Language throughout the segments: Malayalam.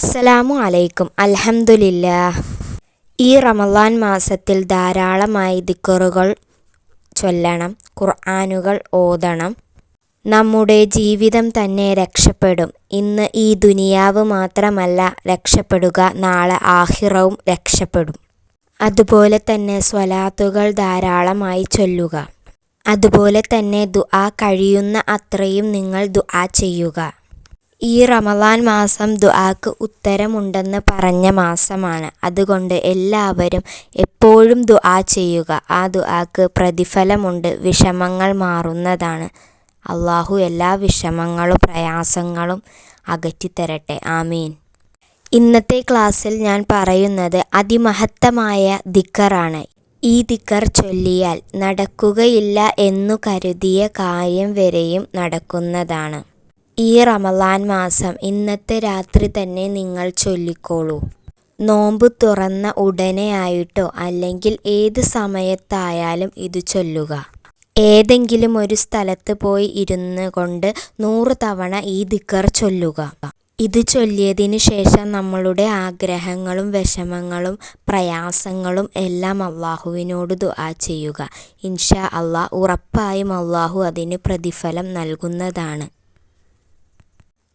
അസ്സലാമു അലൈക്കും. അൽഹംദുലില്ലാഹ്. ഈ റമളാൻ മാസത്തിൽ ധാരാളമായി ദിക്റുകൾ ചൊല്ലണം, ഖുർആനുകൾ ഓതണം. നമ്മുടെ ജീവിതം തന്നെ രക്ഷപ്പെടും. ഇന്ന് ഈ ദുനിയാവ് മാത്രമല്ല രക്ഷപ്പെടുക, നാളെ ആഖിറവും രക്ഷപ്പെടും. അതുപോലെ തന്നെ സ്വലാത്തുകൾ ധാരാളമായി ചൊല്ലുക. അതുപോലെ തന്നെ ദുആ കഴിയുന്ന അത്രയും നിങ്ങൾ ദുആ ചെയ്യുക. ഈ റമളാൻ മാസം ദുആക്ക് ഉത്തരമുണ്ടെന്ന് പറഞ്ഞ മാസമാണ്. അതുകൊണ്ട് എല്ലാവരും എപ്പോഴും ദുആ ചെയ്യുക. ആ ദുആക്ക് പ്രതിഫലമുണ്ട്, വിഷമങ്ങൾ മാറുന്നതാണ്. അല്ലാഹു എല്ലാ വിഷമങ്ങളും പ്രയാസങ്ങളും അകറ്റിത്തരട്ടെ. ആമീൻ. ഇന്നത്തെ ക്ലാസ്സിൽ ഞാൻ പറയുന്നത് അതിമഹത്തമായ ദിക്റാണ്. ഈ ദിക്ർ ചൊല്ലിയാൽ നടക്കുകയില്ല എന്നു കരുതിയ കാര്യം വരെയും നടക്കുന്നതാണ്. ഈ റമളാൻ മാസം ഇന്നത്തെ രാത്രി തന്നെ നിങ്ങൾ ചൊല്ലിക്കോളൂ. നോമ്പ് തുറന്ന ഉടനെയായിട്ടോ അല്ലെങ്കിൽ ഏത് സമയത്തായാലും ഇത് ചൊല്ലുക. ഏതെങ്കിലും ഒരു സ്ഥലത്ത് പോയി ഇരുന്ന് കൊണ്ട് 100 തവണ ഈ ദിക്ർ ചൊല്ലുക. ഇത് ചൊല്ലിയതിനു ശേഷം നമ്മളുടെ ആഗ്രഹങ്ങളും വിഷമങ്ങളും പ്രയാസങ്ങളും എല്ലാം അല്ലാഹുവിനോട് ദുആ ചെയ്യുക. ഇൻഷാ അല്ലാഹ് ഉറപ്പായും അല്ലാഹു അതിന് പ്രതിഫലം നൽകുന്നതാണ്.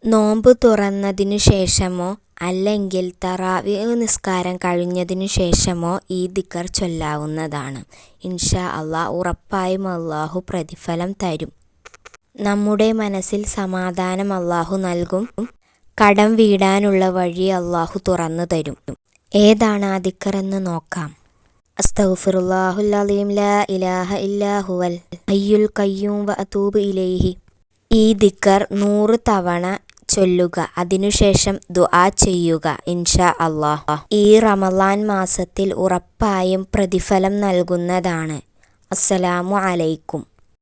നോമ്പ് തുറന്നതിനു ശേഷമോ അല്ലെങ്കിൽ തറാവീഹ് നിസ്കാരം കഴിഞ്ഞതിനു ശേഷമോ ഈ ദിക്ർ ചൊല്ലാവുന്നതാണ്. ഇൻഷാ അല്ലാഹ് ഉറപ്പായും അല്ലാഹു പ്രതിഫലം തരും. നമ്മുടെ മനസ്സിൽ സമാധാനം അല്ലാഹു നൽകും. കടം വീടാനുള്ള വഴി അല്ലാഹു തുറന്നു തരും. ഏതാണ് ആ ദിക്ർ എന്ന് നോക്കാം. അസ്തഗ്ഫിറുല്ലാഹുൽ അലീം ലാ ഇലാഹ ഇല്ലാ ഹുവൽ ഹയ്യുൽ ഖയ്യൂം വഅതൂബു ഇലൈഹി. ഈ ദിക്ർ 100 തവണ ചൊല്ലുക. അതിനുശേഷം ദുആ ചെയ്യുക. ഇൻഷാ അല്ലാഹ് ഈ റമളാൻ മാസത്തിൽ ഉറപ്പായും പ്രതിഫലം നൽകുന്നതാണ്. അസ്സലാമു അലൈക്കും.